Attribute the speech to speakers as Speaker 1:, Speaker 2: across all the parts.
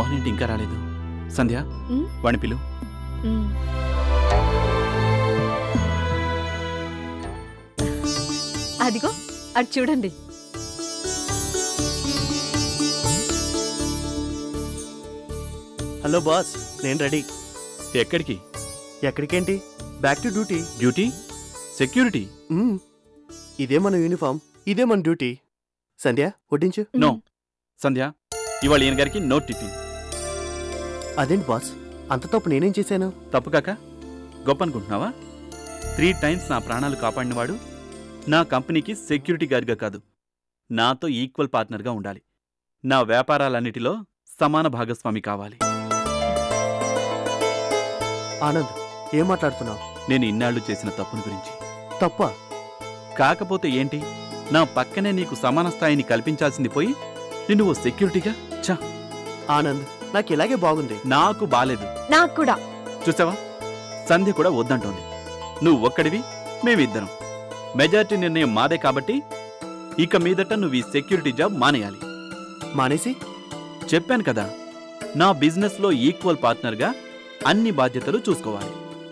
Speaker 1: మోహన్ ఏంటి ఇంకా రాలేదు? సంధ్య వాణి పిలు.
Speaker 2: అదిగో అది చూడండి.
Speaker 3: హలో బాస్, నేను రెడీ.
Speaker 1: ఎక్కడికి?
Speaker 3: ఎక్కడికేంటి, back to duty.
Speaker 1: Duty? Security?
Speaker 3: ఇదే మన యూనిఫామ్, ఇదే మన డ్యూటీ. సంధ్య వడ్డించు.
Speaker 1: నో సంధ్య, ఇవాళ ఈయన గారికి నో టిఫిన్.
Speaker 3: అదేంటి బాస్, అంత తప్పు నేనేం చేశాను?
Speaker 1: తప్పు కాక గొప్ప అనుకుంటున్నావా? 3 టైమ్స్ నా ప్రాణాలు కాపాడినవాడు నా కంపెనీకి సెక్యూరిటీ గార్డ్గా కాదు, నాతో ఈక్వల్ పార్ట్నర్గా ఉండాలి. నా వ్యాపారాలన్నిటిలో సమాన భాగస్వామి కావాలి.
Speaker 3: ఆనంద్, ఏం మాట్లాడుతున్నావు?
Speaker 1: నేను ఇన్నాళ్లు చేసిన తప్పుని గురించి.
Speaker 3: తప్ప
Speaker 1: కాకపోతే ఏంటి, నా పక్కనే నీకు సమాన స్థాయిని కల్పించాల్సింది పోయి నిన్ను ఓ సెక్యూరిటీగా. చా
Speaker 3: ఆనంద్, నాకు ఇలాగే బాగుంది.
Speaker 1: నాకు బాలేదు.
Speaker 2: నాకు కూడా.
Speaker 1: చూసావా, సంధ్య కూడా వద్దంటోంది. నువ్వు ఒక్కడివి, మేమిద్దరం. మెజారిటీ నిర్ణయం మాదే కాబట్టి ఇక మీదట నువ్వు ఈ సెక్యూరిటీ జాబ్ మానేయాలి.
Speaker 3: మానేసి?
Speaker 1: చెప్పాను కదా, నా బిజినెస్లో ఈక్వల్ పార్ట్నర్గా అన్ని బాధ్యతలు చూసుకోవాలి.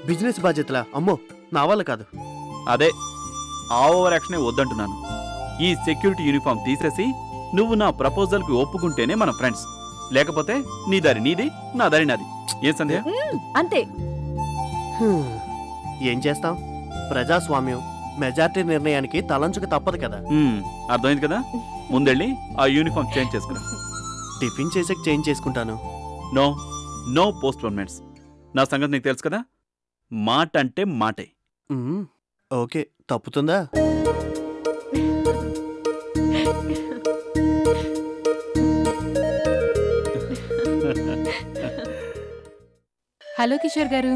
Speaker 3: బిజినెస్ బాధ్యతలా? అమ్మో, నా వల్ల కాదు.
Speaker 1: అదే ఆ ఓవర్ యాక్షనే వద్దంటున్నాను. ఈ సెక్యూరిటీ యూనిఫామ్ తీసేసి నువ్వు నా ప్రపోజల్కి ఒప్పుకుంటేనే మన ఫ్రెండ్స్, లేకపోతే నీ దారి నీది, నా దారి నాది. ఏం సంధ్య?
Speaker 2: అంతే.
Speaker 3: ఏం చేస్తాం, ప్రజాస్వామ్యం. మెజార్టీ నిర్ణయానికి తలంచుకు తప్పదు కదా.
Speaker 1: అర్థమైంది కదా. ముందెళ్ళి ఆ యూనిఫామ్ చేంజ్ చేసుకురా.
Speaker 3: టిఫిన్ చేసాక చేంజ్ చేసుకుంటాను.
Speaker 1: No no postponements. నా సంగతి నీకు తెలుసు కదా, మాట అంటే మాటే.
Speaker 3: ఓకే, తప్పుతుందా?
Speaker 4: హలో కిషోర్ గారు.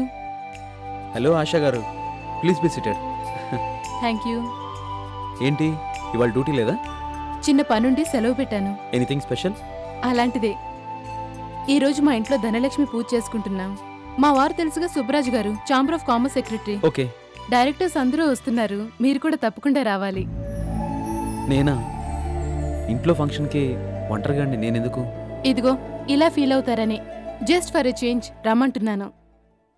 Speaker 5: హలో ఆశా గారు, please be cited.
Speaker 4: Thank you.
Speaker 5: ఏంటి ఇవాళ డ్యూటీ లేదా?
Speaker 4: చిన్న పనుండి సెలవు పెట్టాను.
Speaker 5: Anything special?
Speaker 4: అలాంటిదే. ఈరోజు మా ఇంట్లో ధనలక్ష్మి పూజ చేసుకుంటున్నాం. మా వారు తెలుసుగా, సుబ్బరాజు గారు, chamber of commerce secretary.
Speaker 5: Okay.
Speaker 4: Directors అందరూ వస్తున్నారు, మీరు కూడా తప్పకుండా రావాలి.
Speaker 5: నేనా? ఇంట్లో ఫంక్షన్కి ఒంటరిగాండి నేనెందుకు?
Speaker 4: ఇదిగో ఇలా ఫీల్ అవుతారని జస్ట్ ఫర్ ఎ చేంజ్ రమ్మంటున్నాను.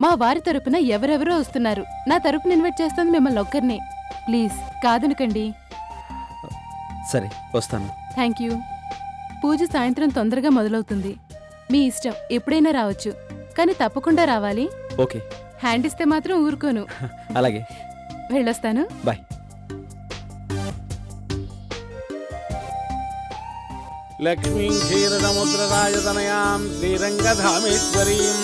Speaker 4: మా వారి తరపున ఎవరెవరో వస్తున్నారు, నా తరపున ఇన్వైట్ చేస్తుంది మిమ్మల్ని ఒక్కరిని. ప్లీజ్ కాదనకండి.
Speaker 5: సరే, వస్తాను.
Speaker 4: Thank you. పూజ సాయంత్రం తొందరగా మొదలవుతుంది. మీ ఇష్టం, ఎప్పుడైనా రావచ్చు, కానీ తప్పకుండా రావాలి.
Speaker 5: ఓకే.
Speaker 4: హ్యాండ్ ఇస్తే మాత్రం ఊరుకోను.
Speaker 5: అలాగే,
Speaker 4: వెళ్ళొస్తాను.
Speaker 5: బాయ్.
Speaker 6: లక్ష్మీం క్షీరసముద్రరాజతనయాం శ్రీరంగధామేశ్వరీం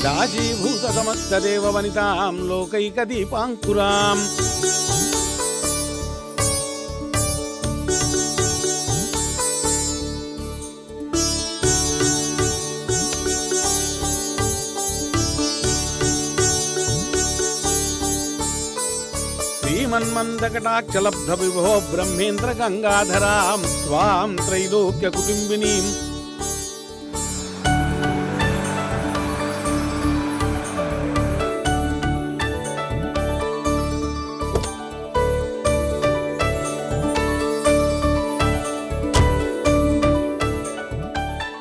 Speaker 6: రాజీభూత సమస్తదేవ వనితాం లోకైకదీపాంకురాం. శ్రీమన్మందకటాక్షలబ్ధ విభో బ్రహ్మేంద్ర గంగాధరాం స్వాం త్రైలోక్య కుటుంబినీం.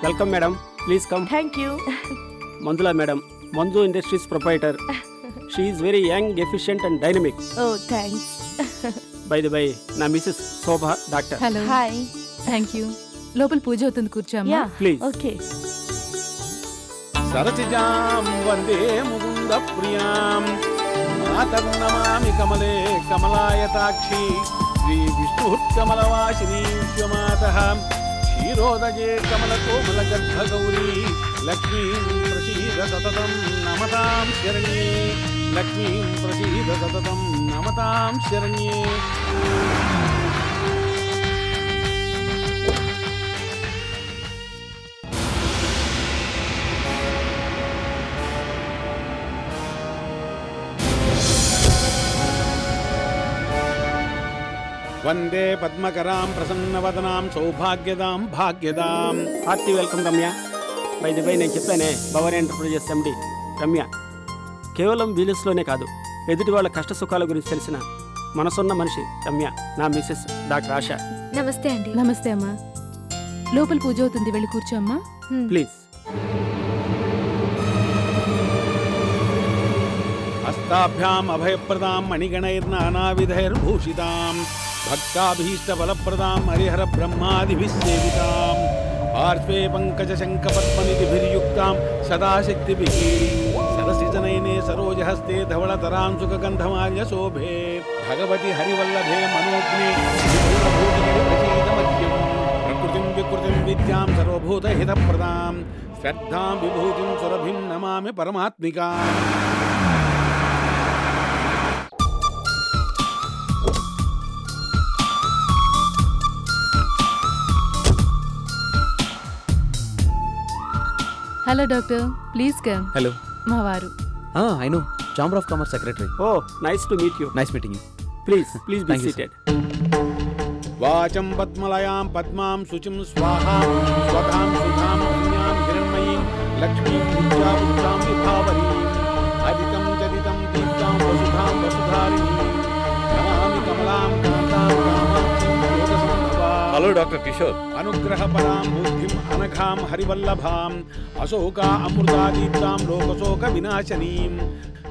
Speaker 7: Welcome madam, please come.
Speaker 2: Thank you.
Speaker 7: Manjula madam, Manju industries proprietor. She is very young, efficient and dynamic.
Speaker 2: Oh thanks.
Speaker 7: By the by, నా mrs Shobha, doctor.
Speaker 4: Hello.
Speaker 2: Hi.
Speaker 4: Thank you. లోపల పూజ అవుతుంది, కూర్చోమ్మా.
Speaker 7: ప్లీజ్.
Speaker 2: ఓకే.
Speaker 6: సరసిజాం వందే ముకుంద ప్రియాం మాతర్నమామి కమలే కమలాయతాక్షి శ్రీ విష్ణుకమలవాసిని విశ్వమాతః క్షీరోదజే కమలకోమల గర్భగౌరీ లక్ష్మీం ప్రసీద సతతం నమతాం శరణ్యే. లక్ష్మీం ప్రసీద సతతం నమతాం శరణ్యే. వందే పద్మకరాం ప్రసన్నవదనాం సౌభాగ్యదాం భాగ్యదాం.
Speaker 7: Hearty welcome Ramya. By the by, నేను చెప్పానే, భవానీ ఎంటర్ప్రైజెస్ ఎండి రమ్య. కేవలం బిజినెస్లోనే కాదు, ఎదుటి వాళ్ళ కష్ట సుఖాల గురించి తెలిసిన మనసున్న మనిషి రమ్య. నా మిసెస్ డాక్టర్ ఆశ.
Speaker 2: నమస్తే అండి.
Speaker 4: నమస్తే అమ్మా. లోపల పూజ అవుతుంది, వెళ్ళి కూర్చోమ్మా.
Speaker 7: ప్లీజ్.
Speaker 6: ताभ्याम् अभयप्रदां मणिगणैर्नानाविधैर्भूषितां भक्ताभीष्टफलप्रदां हरिहरब्रह्मादिभिः सेवितां पार्श्वे पङ्कजशङ्खपद्मनिधिभिर्युक्तां सदा शक्तिभिः सरसिजनयने सरोजहस्ते धवलतरां सुखगन्धमाल्यशोभे भगवति हरिवल्लभे मनोज्ञे प्रसीदमह्यं प्रकृतिं विकृतिं विद्यां सर्वभूतहितप्रदां श्रद्धां विभूतिं सुरभिं नमामि परमात्मिकाम्।
Speaker 4: Hello doctor, please come.
Speaker 5: Hello.
Speaker 4: మా వారు.
Speaker 5: I know, chamber of commerce secretary.
Speaker 7: Oh nice to meet you.
Speaker 5: Nice meeting you.
Speaker 7: Please be
Speaker 5: Thank you,
Speaker 7: seated.
Speaker 6: वाचं पद्मलयां पद्मां शुचिं स्वाहां स्वधां सुधां धन्यां हिरण्मयीं लक्ष्मीं विद्याबुद्धां विभावरीं अदितं जदितं दीप्तां वसुधां वसुधारिणीं नमामि कमलां कान्तां कामाक्षीं योगसम्भवां।
Speaker 1: Hello doctor Kishore.
Speaker 6: अनुग्रहपरां बुद्धिं अनघां हरिवल्लभां अशोका अमृतादीप्तां लोकशोकविनाशनीं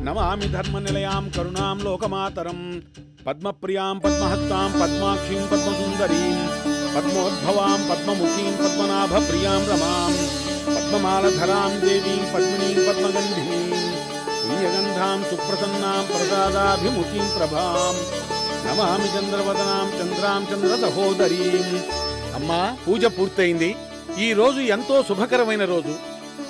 Speaker 6: नमामि धर्मनिलयां करुणां लोकमातरं पद्मप्रियां पद्महस्तां पद्माक्षीं पद्मसुन्दरीं पद्मोद्भवां पद्ममुखीं पद्मनाभप्रियां रमां पद्ममालधरां देवीं पद्मिनीं पद्मगन्धिनीं पुण्यगन्धां सुप्रसन्नां प्रसादाभिमुखीं प्रभां नमामि चन्द्रवदनां चन्द्रां चन्द्रसहोदरीं। అమ్మా, పూజ పూర్తయింది. ఈ రోజు ఎంతో శుభకరమైన రోజు.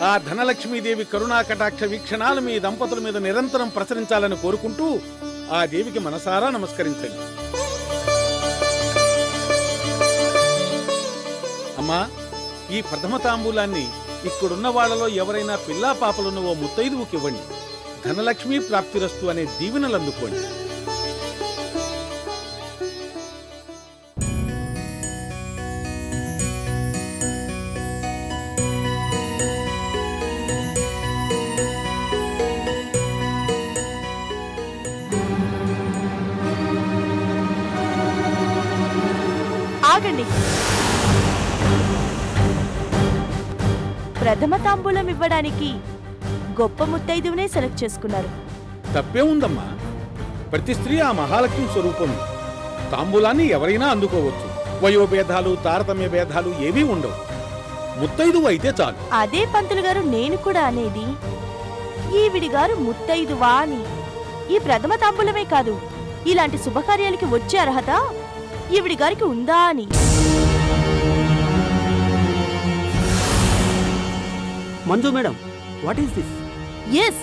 Speaker 6: ఆ ధనలక్ష్మీదేవి కరుణా కటాక్ష వీక్షణాలు మీ దంపతుల మీద నిరంతరం ప్రసరించాలని కోరుకుంటూ ఆ దేవికి మనసారా నమస్కరించండి. అమ్మా, ఈ ప్రథమ తాంబూలాన్ని ఇక్కడున్న వాళ్లలో ఎవరైనా పిల్లా పాపలున్న ఓ ముత్తైదువుకి ఇవ్వండి. ధనలక్ష్మీ ప్రాప్తిరస్తు అనే దీవెనలు అందుకోండి.
Speaker 2: ఆగండి. ప్రథమ తాంబూలం ఇవ్వడానికి గొప్ప ముత్తైదువునే సెలెక్ట్ చేసుకున్నారు.
Speaker 6: తప్పే ఉందమ్మా. ప్రతి స్త్రీ ఆ మహాలక్ష్మి స్వరూపం. తాంబూలాన్ని ఎవరైనా అందుకోవచ్చు. వయోభేదాలు, తారతమ్య భేదాలు ఏవీ ఉండవు. ముత్తైదువు అయితే చాలు.
Speaker 2: అదే పంతులు గారు నేను కూడా అనేది. ఈవిడి గారు ముత్తైదువా అని. ఈ ప్రథమ తాంబూలమే కాదు, ఇలాంటి శుభకార్యాలకి వచ్చే అర్హత ఈవిడి గారికి ఉందా అని.
Speaker 7: Manju madam, what is this?
Speaker 2: Yes,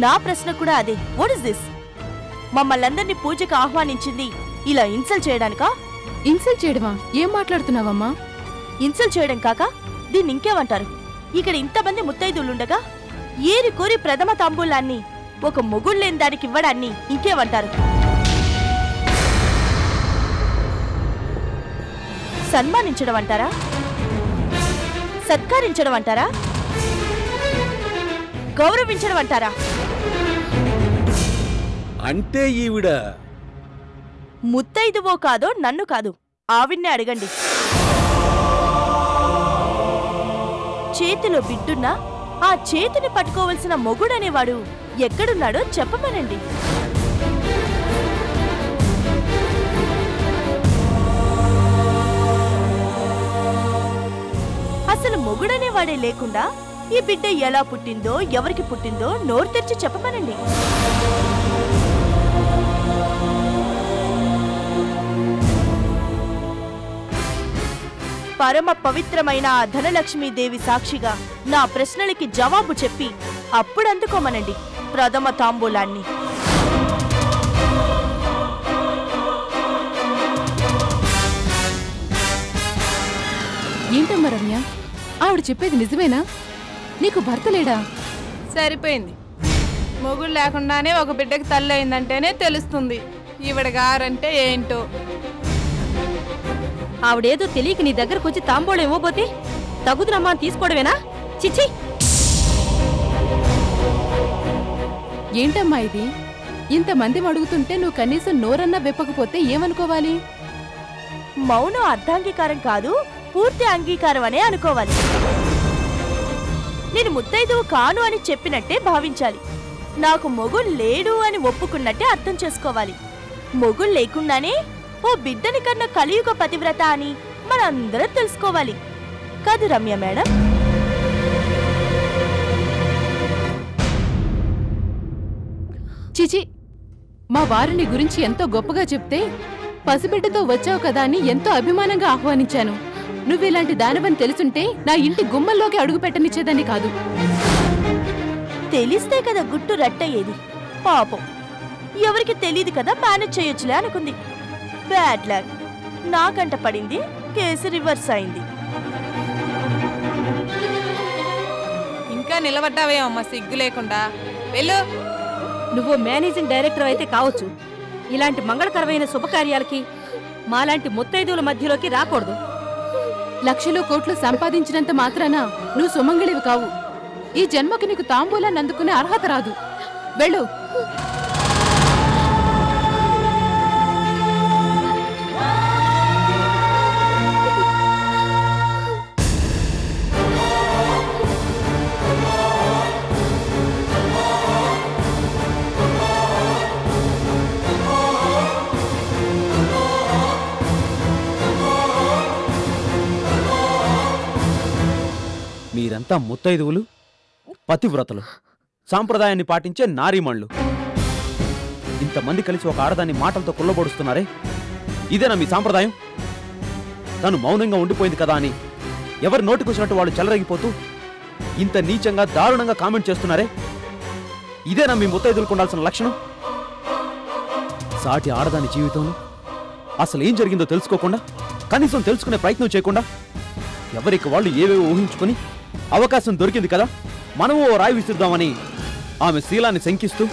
Speaker 2: నా ప్రశ్న కూడా అదే. What is this? మమ్మల్ందరినీ పూజకు ఆహ్వానించింది ఇలా ఇన్సల్ట్ చేయడానికా?
Speaker 4: ఇన్సల్ట్ చేయడమా? ఏం మాట్లాడుతున్నావమ్మా?
Speaker 2: ఇన్సల్ట్ చేయడం కాక దీన్ని ఇంకేమంటారు? ఇక్కడ ఇంతమంది ముత్తైదులుండగా ఏరి కోరి ప్రథమ తాంబూలాన్ని ఒక మొగుళ్ళేని దానికి ఇవ్వడాన్ని ఇంకేమంటారు? సన్మానించడం అంటారా? సత్కరించడం అంటారా? గౌరవించడం అంటారా?
Speaker 6: అంటే ఈవిడ
Speaker 2: ముత్తైదువో కాదో నన్ను కాదు, ఆవిడ్నే అడగండి. చేతిలో బిడ్డున్నా ఆ చేతిని పట్టుకోవలసిన మొగుడనేవాడు ఎక్కడున్నాడో చెప్పమనండి. అసలు మొగుడనేవాడే లేకుండా ఈ బిడ్డ ఎలా పుట్టిందో, ఎవరికి పుట్టిందో నోరు తెరిచి చెప్పమనండి. పరమ పవిత్రమైన ఆ ధనలక్ష్మీదేవి సాక్షిగా నా ప్రశ్నలకి జవాబు చెప్పి అప్పుడు అందుకోమనండి ప్రథమ తాంబూలాన్ని.
Speaker 4: ఏంటమ్మా రమ్య, ఆవిడ చెప్పేది నిజమేనా? నీకు భర్త లేడా?
Speaker 8: సరిపోయింది. మొగుడు లేకుండానే ఒక బిడ్డకి తల్లి అయిందంటేనే తెలుస్తుంది ఈవిడ గారంటే ఏంటో.
Speaker 2: ఆవిడేదో తెలియక నీ దగ్గరకు వచ్చి తాంబూలం ఇవ్వబోతే తగుదునమ్మా తీసుకోవడమేనా? చిచ్చి!
Speaker 4: ఏంటమ్మా ఇది? ఇంతమంది అడుగుతుంటే నువ్వు కనీసం నోరన్నా వెప్పకపోతే ఏమనుకోవాలి?
Speaker 2: మౌనం అర్ధాంగీకారం కాదు, పూర్తి అంగీకారం అనే అనుకోవాలి. నేను ముత్తైదువు కాను అని చెప్పినట్టే భావించాలి. నాకు మొగుడు లేడు అని ఒప్పుకున్నట్టే అర్థం చేసుకోవాలి. మొగుడు లేకుండానే ఓ బిడ్డని కన్నా కలియుగ పతివ్రత అని మనందరం తెలుసుకోవాలి కాదు రమ్య మేడం?
Speaker 4: చిచి, మా వారిని గురించి ఎంతో గొప్పగా చెప్తే పసిబిడ్డతో వచ్చావు కదా అని ఎంతో అభిమానంగా ఆహ్వానించాను. నువ్విలాంటి దానవని తెలుసుంటే నా ఇంటి గుమ్మల్లోకి అడుగు పెట్టనిచ్చేదాన్ని కాదు.
Speaker 2: తెలిస్తే కదా గుట్టు రట్టయ్యేది. పాపం ఎవరికి తెలియదు కదా, మేనేజ్ చేయొచ్చులే అనుకుంది. బ్యాడ్ లక్, నాకంట పడింది, కేసు రివర్స్ అయింది.
Speaker 8: ఇంకా నిలబడ్డావేమమ్మా సిగ్గు లేకుండా? వెళ్ళు.
Speaker 9: నువ్వు మేనేజింగ్ డైరెక్టర్ అయితే కావచ్చు, ఇలాంటి మంగళకరమైన శుభకార్యాలకి మాలాంటి ముత్తైదువుల మధ్యలోకి రాకూడదు.
Speaker 4: లక్షలు కోట్లు సంపాదించినంత మాత్రాన నువ్వు సుమంగళివి కావు. ఈ జన్మకి నీకు తాంబూలాన్ని అందుకునే అర్హత రాదు. వెళ్ళు.
Speaker 5: మీరంతా ముత్తైదువులు, పతివ్రతలు, సాంప్రదాయాన్ని పాటించే నారీమణులు. ఇంతమంది కలిసి ఒక ఆడదాన్ని మాటలతో కుళ్ళబొడుస్తున్నారే, ఇదేనా మీ సాంప్రదాయం? తను మౌనంగా ఉండిపోయింది కదా అని ఎవరి నోటికొచ్చినట్టు వాళ్ళు చెలరగిపోతూ ఇంత నీచంగా దారుణంగా కామెంట్ చేస్తున్నారే, ఇదేనా మీ ముత్తైదులకు ఉండాల్సిన లక్షణం? సాటి ఆడదాని జీవితంలో అసలు ఏం జరిగిందో తెలుసుకోకుండా, కనీసం తెలుసుకునే ప్రయత్నం చేయకుండా ఎవరికి వాళ్ళు ఏవేవో ఊహించుకుని అవకాశం దొరికింది కదా మనము ఓ రాయి విసిద్దామని ఆమె శీలాన్ని శంకిస్తూ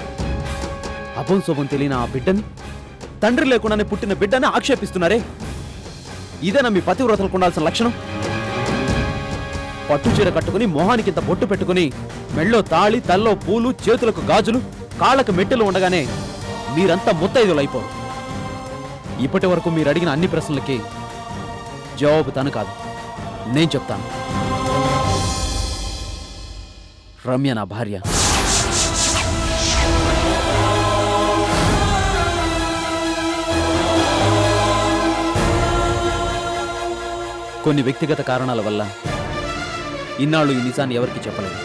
Speaker 5: అభంశోభం తెలియని ఆ బిడ్డని, తండ్రి లేకుండానే పుట్టిన బిడ్డని ఆక్షేపిస్తున్నారే, ఇదేనా మీ పతివ్రతలకు ఉండాల్సిన లక్షణం? పట్టుచీర కట్టుకుని మొహానికింత బొట్టు పెట్టుకుని మెళ్ళో తాళి, తల్లో పూలు, చేతులకు గాజులు, కాళ్ళకు మెట్టెలు ఉండగానే మీరంతా ముత్తైదులు అయిపోరు. ఇప్పటి వరకు మీరు అడిగిన అన్ని ప్రశ్నలకి జవాబు తను కాదు, నేను చెప్తాను. రమ్య నా భార్య. కొన్ని వ్యక్తిగత కారణాల వల్ల ఇన్నాళ్ళు ఈ నిజాన్ని ఎవరికి చెప్పలేదు.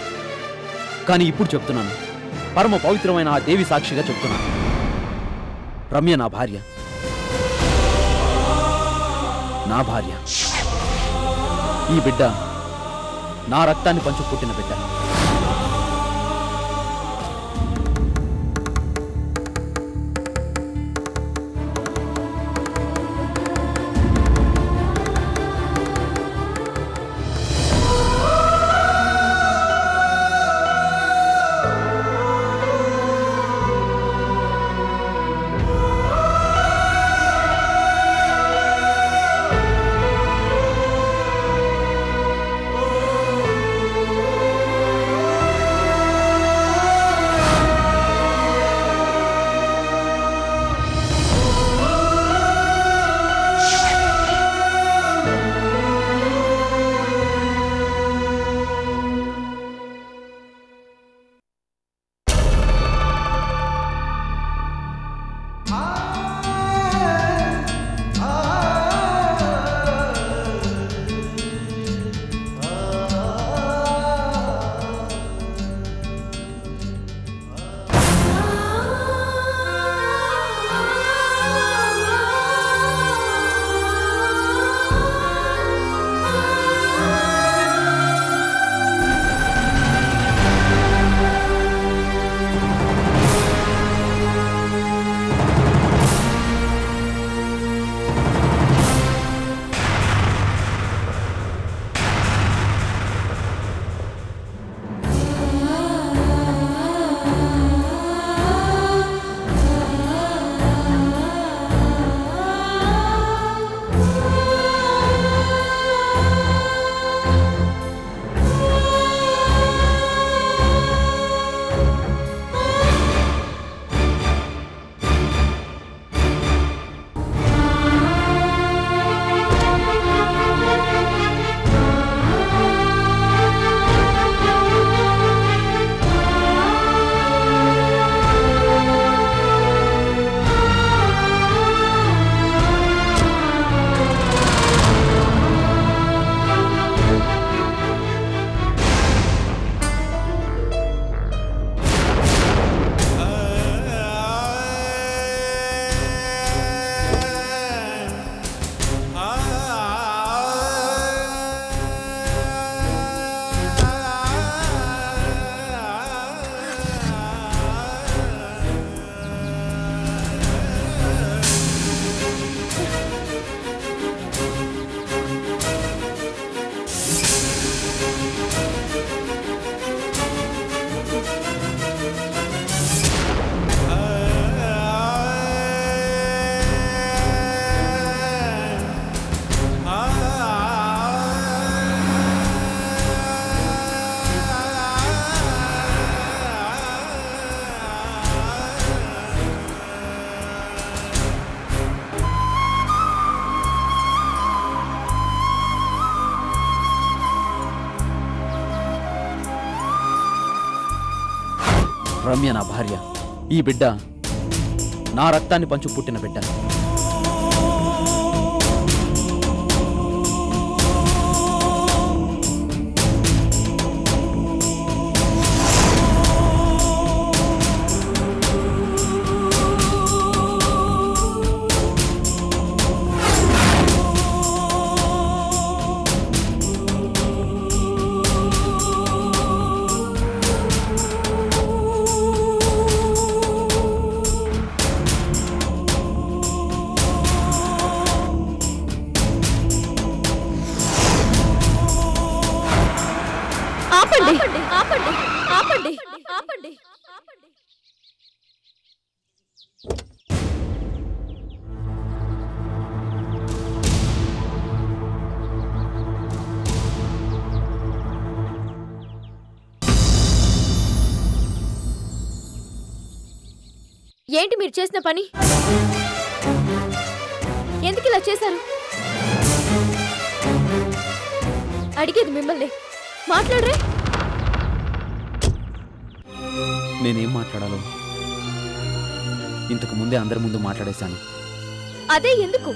Speaker 5: కానీ ఇప్పుడు చెప్తున్నాను, పరమ పవిత్రమైన ఆ దేవి సాక్షిగా చెప్తున్నాను. రమ్య నా భార్య, నా భార్య. ఈ బిడ్డ నా రక్తాన్ని పంచు పుట్టిన బిడ్డ. రమ్య నా భార్య. ఈ బిడ్డ నా రక్తాన్ని పంచు పుట్టిన బిడ్డ.
Speaker 10: ఏంటి మీరు చేసిన పని? ఎందుకు ఇలా చేశారు? అడిగేది మిమ్మల్ని. మాట్లాడరే.
Speaker 5: నేనేం మాట్లాడాలో ఇంతకు ముందే అందరి ముందు మాట్లాడేశాను.
Speaker 10: అదే ఎందుకు?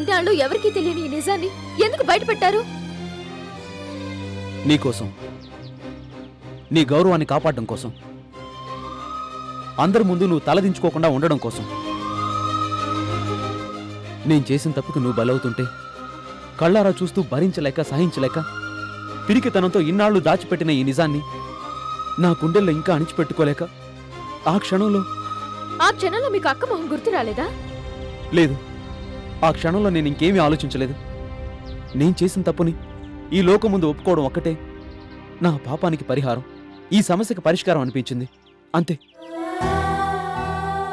Speaker 10: ఇన్నాళ్ళు ఎవరికీ తెలియని ఈ నిజాన్ని ఎందుకు బయటపెట్టారు?
Speaker 5: నీకోసం, నీ గౌరవాన్ని కాపాడడం కోసం, అందరి ముందు నువ్వు తలదించుకోకుండా ఉండడం కోసం. నేను చేసిన తప్పుకు నువ్వు బలవుతుంటే కళ్ళారా చూస్తూ భరించలేక సహించలేక పిరికితనంతో ఇన్నాళ్లు దాచిపెట్టిన ఈ నిజాన్ని నా గుండెల్లో ఇంకా అణిచిపెట్టుకోలేక ఆ క్షణంలో
Speaker 10: మీకు అక్క మొహం గుర్తు రాలేదా?
Speaker 5: లేదు, ఆ క్షణంలో నేను ఇంకేమీ ఆలోచించలేదు. నేను చేసిన తప్పుని ఈ లోకం ముందు ఒప్పుకోవడం ఒక్కటే నా పాపానికి పరిహారం, ఈ సమస్యకి పరిష్కారం అనిపించింది. అంతే.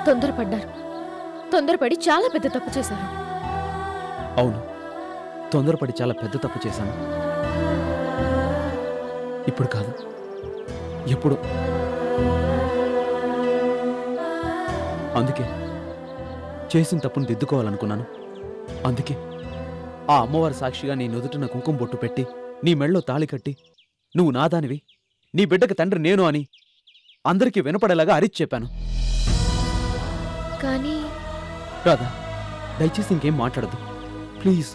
Speaker 10: తొందరపడ్డారు. తొందరపడి చాలా పెద్ద తప్పు చేశారు.
Speaker 5: అవును, తొందరపడి చాలా పెద్ద తప్పు చేశాను. ఇప్పుడు కాదు, ఎప్పుడు. అందుకే చేసిన తప్పును దిద్దుకోవాలనుకున్నాను. అందుకే ఆ అమ్మవారి సాక్షిగా నీ నుదుటిన కుంకుమ బొట్టు పెట్టి, నీ మెళ్ళో తాళి కట్టి, నువ్వు నాదానివి, నీ బిడ్డకి తండ్రి నేను అని అందరికీ వినపడేలాగా అరిచి చెప్పాను.
Speaker 10: కానీ
Speaker 5: రాధా, దయచేసి ఇంకేం మాట్లాడద్దు ప్లీజ్.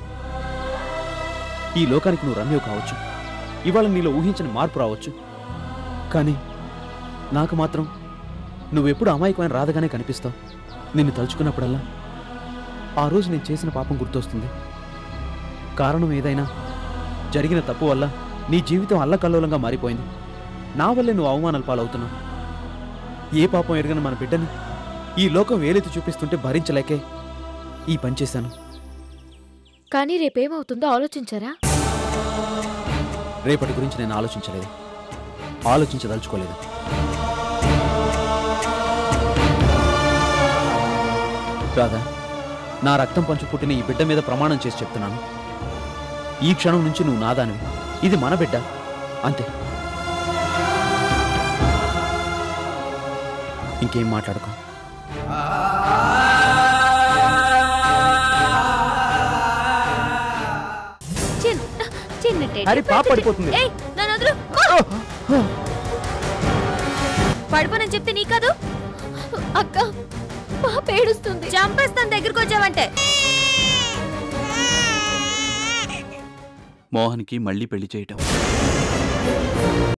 Speaker 5: ఈ లోకానికి నువ్వు రమ్యవు కావచ్చు, ఇవాళ నీలో ఊహించిన మార్పు రావచ్చు, కానీ నాకు మాత్రం నువ్వెప్పుడు అమాయకమైన రాధగానే కనిపిస్తావు. నిన్ను తలుచుకున్నప్పుడల్లా ఆ రోజు నేను చేసిన పాపం గుర్తొస్తుంది. కారణం ఏదైనా, జరిగిన తప్పు వల్ల నీ జీవితం అల్లకల్లోలంగా మారిపోయింది. నా వల్లే నువ్వు అవమానాలు పాలవుతున్నావు. ఏ పాపం ఎరగని మన బిడ్డని ఈ లోకం వేలెత్తి చూపిస్తుంటే భరించలేకే ఈ పని చేశాను.
Speaker 10: కానీ రేపేమవుతుందో ఆలోచించారా?
Speaker 5: రేపటి గురించి నేను ఆలోచించలేదు, ఆలోచించదలుచుకోలేదు. రాధా, నా రక్తం పంచు పుట్టిన ఈ బిడ్డ మీద ప్రమాణం చేసి చెప్తున్నాను, ఈ క్షణం నుంచి నువ్వు నాదానివి. ఇది మన బిడ్డ, అంతే. ఇంకేం మాట్లాడుకో.
Speaker 10: పడిపోనని చెప్తే నీ కాదు అక్క, పాప ఏడుస్తుంది. చంపేస్తాను దగ్గరకు వచ్చావంటే.
Speaker 1: మోహన్కి మళ్ళీ పెళ్లి చేయటం